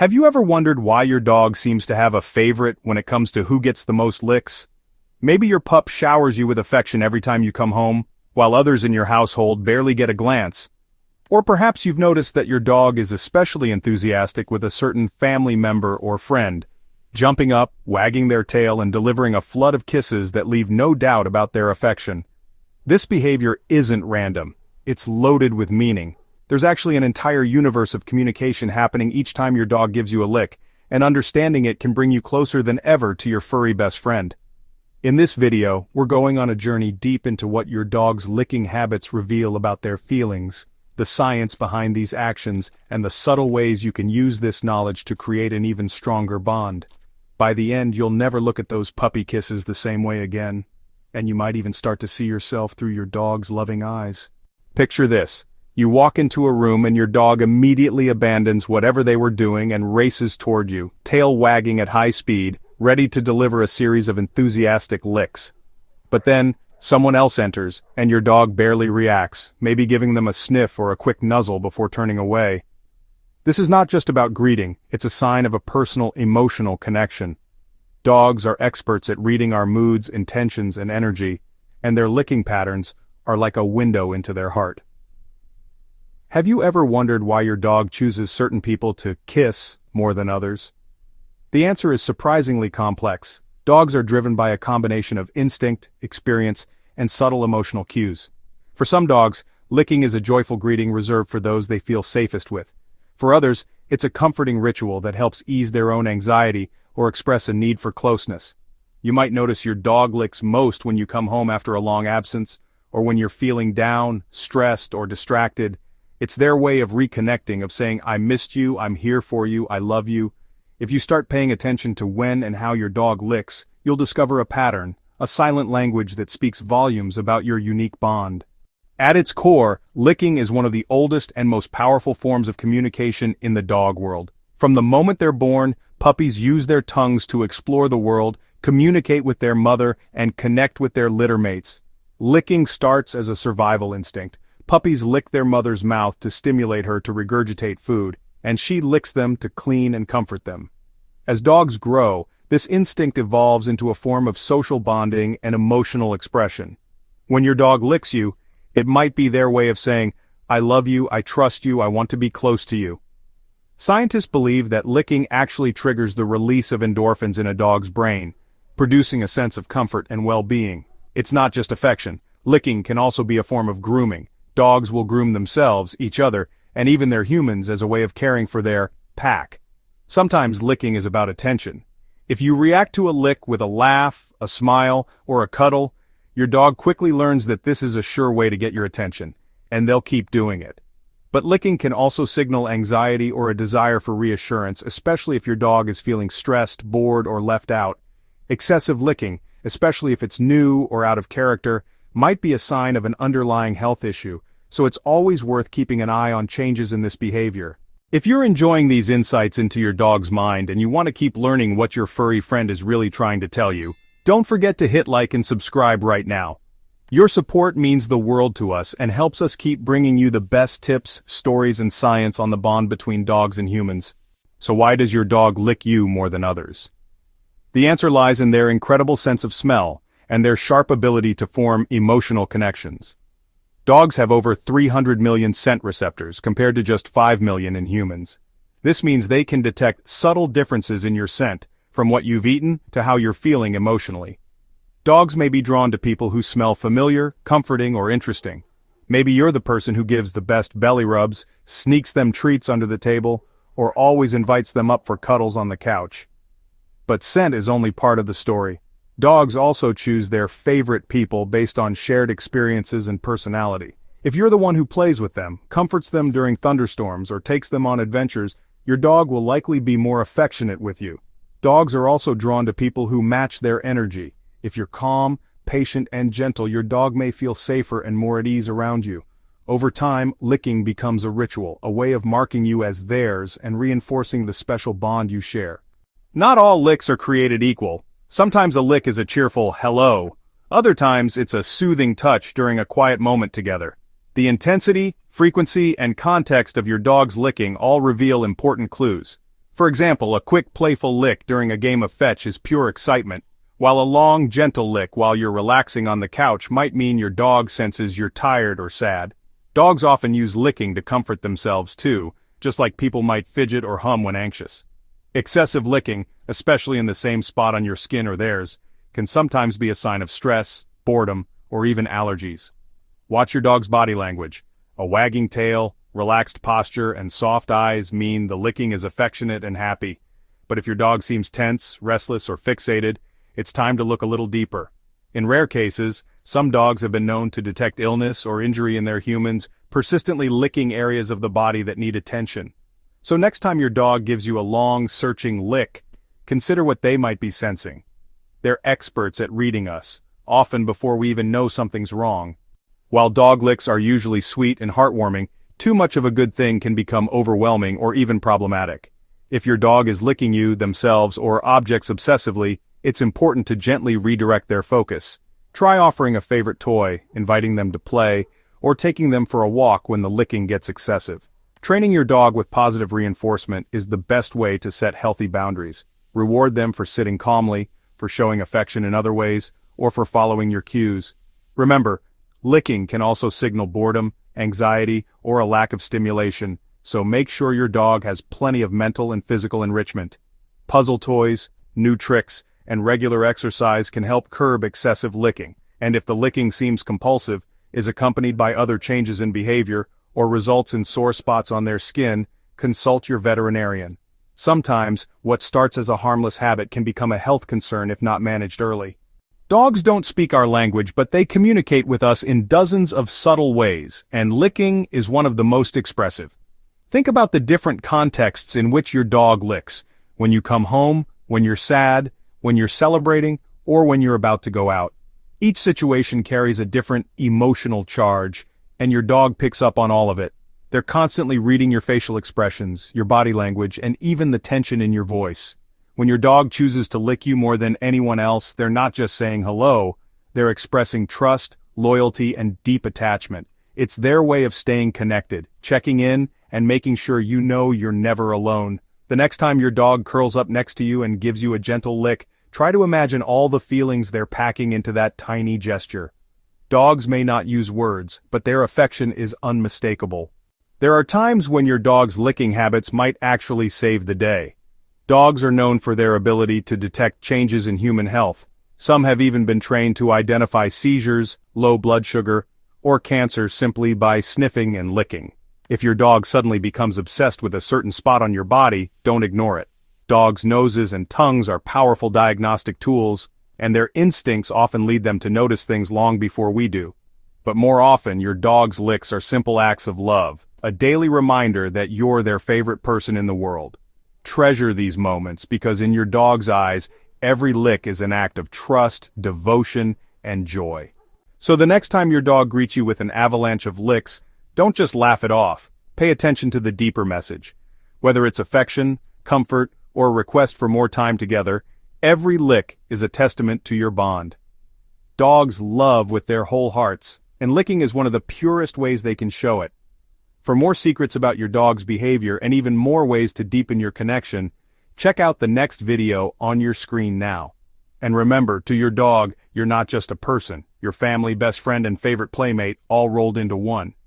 Have you ever wondered why your dog seems to have a favorite when it comes to who gets the most licks? Maybe your pup showers you with affection every time you come home, while others in your household barely get a glance. Or perhaps you've noticed that your dog is especially enthusiastic with a certain family member or friend, jumping up, wagging their tail and delivering a flood of kisses that leave no doubt about their affection. This behavior isn't random. It's loaded with meaning. There's actually an entire universe of communication happening each time your dog gives you a lick, and understanding it can bring you closer than ever to your furry best friend. In this video, we're going on a journey deep into what your dog's licking habits reveal about their feelings, the science behind these actions, and the subtle ways you can use this knowledge to create an even stronger bond. By the end, you'll never look at those puppy kisses the same way again, and you might even start to see yourself through your dog's loving eyes. Picture this. You walk into a room and your dog immediately abandons whatever they were doing and races toward you, tail wagging at high speed, ready to deliver a series of enthusiastic licks. But then, someone else enters, and your dog barely reacts, maybe giving them a sniff or a quick nuzzle before turning away. This is not just about greeting, it's a sign of a personal, emotional connection. Dogs are experts at reading our moods, intentions, and energy, and their licking patterns are like a window into their heart. Have you ever wondered why your dog chooses certain people to kiss more than others? The answer is surprisingly complex. Dogs are driven by a combination of instinct, experience, and subtle emotional cues. For some dogs, licking is a joyful greeting reserved for those they feel safest with. For others, it's a comforting ritual that helps ease their own anxiety or express a need for closeness. You might notice your dog licks most when you come home after a long absence, or when you're feeling down, stressed, or distracted. It's their way of reconnecting, of saying, I missed you, I'm here for you, I love you. If you start paying attention to when and how your dog licks, you'll discover a pattern, a silent language that speaks volumes about your unique bond. At its core, licking is one of the oldest and most powerful forms of communication in the dog world. From the moment they're born, puppies use their tongues to explore the world, communicate with their mother, and connect with their litter mates. Licking starts as a survival instinct. Puppies lick their mother's mouth to stimulate her to regurgitate food, and she licks them to clean and comfort them. As dogs grow, this instinct evolves into a form of social bonding and emotional expression. When your dog licks you, it might be their way of saying, I love you, I trust you, I want to be close to you. Scientists believe that licking actually triggers the release of endorphins in a dog's brain, producing a sense of comfort and well-being. It's not just affection. Licking can also be a form of grooming. Dogs will groom themselves, each other, and even their humans as a way of caring for their pack. Sometimes licking is about attention. If you react to a lick with a laugh, a smile, or a cuddle, your dog quickly learns that this is a sure way to get your attention, and they'll keep doing it. But licking can also signal anxiety or a desire for reassurance, especially if your dog is feeling stressed, bored, or left out. Excessive licking, especially if it's new or out of character, might be a sign of an underlying health issue, so it's always worth keeping an eye on changes in this behavior. If you're enjoying these insights into your dog's mind and you want to keep learning what your furry friend is really trying to tell you, don't forget to hit like and subscribe right now. Your support means the world to us and helps us keep bringing you the best tips, stories, and science on the bond between dogs and humans. So why does your dog lick you more than others? The answer lies in their incredible sense of smell and their sharp ability to form emotional connections. Dogs have over 300 million scent receptors compared to just 5 million in humans. This means they can detect subtle differences in your scent, from what you've eaten to how you're feeling emotionally. Dogs may be drawn to people who smell familiar, comforting, or interesting. Maybe you're the person who gives the best belly rubs, sneaks them treats under the table, or always invites them up for cuddles on the couch. But scent is only part of the story. Dogs also choose their favorite people based on shared experiences and personality. If you're the one who plays with them, comforts them during thunderstorms, or takes them on adventures, your dog will likely be more affectionate with you. Dogs are also drawn to people who match their energy. If you're calm, patient, and gentle, your dog may feel safer and more at ease around you. Over time, licking becomes a ritual, a way of marking you as theirs and reinforcing the special bond you share. Not all licks are created equal. Sometimes a lick is a cheerful hello. Other times it's a soothing touch during a quiet moment together. The intensity, frequency, and context of your dog's licking all reveal important clues. For example, a quick playful lick during a game of fetch is pure excitement, while a long, gentle lick while you're relaxing on the couch might mean your dog senses you're tired or sad. Dogs often use licking to comfort themselves too, just like people might fidget or hum when anxious. Excessive licking, especially in the same spot on your skin or theirs, can sometimes be a sign of stress, boredom, or even allergies. Watch your dog's body language. A wagging tail, relaxed posture, and soft eyes mean the licking is affectionate and happy. But if your dog seems tense, restless, or fixated, it's time to look a little deeper. In rare cases, some dogs have been known to detect illness or injury in their humans, persistently licking areas of the body that need attention. So next time your dog gives you a long, searching lick, consider what they might be sensing. They're experts at reading us, often before we even know something's wrong. While dog licks are usually sweet and heartwarming, too much of a good thing can become overwhelming or even problematic. If your dog is licking you, themselves, or objects obsessively, it's important to gently redirect their focus. Try offering a favorite toy, inviting them to play, or taking them for a walk when the licking gets excessive. Training your dog with positive reinforcement is the best way to set healthy boundaries. Reward them for sitting calmly, for showing affection in other ways, or for following your cues. Remember, licking can also signal boredom, anxiety, or a lack of stimulation, so make sure your dog has plenty of mental and physical enrichment. Puzzle toys, new tricks, and regular exercise can help curb excessive licking, and if the licking seems compulsive, is accompanied by other changes in behavior, or results in sore spots on their skin, consult your veterinarian. Sometimes, what starts as a harmless habit can become a health concern if not managed early. Dogs don't speak our language, but they communicate with us in dozens of subtle ways, and licking is one of the most expressive. Think about the different contexts in which your dog licks: when you come home, when you're sad, when you're celebrating, or when you're about to go out. Each situation carries a different emotional charge, and your dog picks up on all of it. They're constantly reading your facial expressions, your body language, and even the tension in your voice. When your dog chooses to lick you more than anyone else, they're not just saying hello, they're expressing trust, loyalty, and deep attachment. It's their way of staying connected, checking in, and making sure you know you're never alone. The next time your dog curls up next to you and gives you a gentle lick, try to imagine all the feelings they're packing into that tiny gesture. Dogs may not use words, but their affection is unmistakable. There are times when your dog's licking habits might actually save the day. Dogs are known for their ability to detect changes in human health. Some have even been trained to identify seizures, low blood sugar, or cancer simply by sniffing and licking. If your dog suddenly becomes obsessed with a certain spot on your body, don't ignore it. Dogs' noses and tongues are powerful diagnostic tools, and their instincts often lead them to notice things long before we do. But more often, your dog's licks are simple acts of love, a daily reminder that you're their favorite person in the world. Treasure these moments, because in your dog's eyes, every lick is an act of trust, devotion, and joy. So the next time your dog greets you with an avalanche of licks, don't just laugh it off. Pay attention to the deeper message. Whether it's affection, comfort, or a request for more time together, every lick is a testament to your bond. Dogs love with their whole hearts, and licking is one of the purest ways they can show it. For more secrets about your dog's behavior and even more ways to deepen your connection, check out the next video on your screen now. And remember, to your dog, you're not just a person, your family, best friend, and favorite playmate all rolled into one.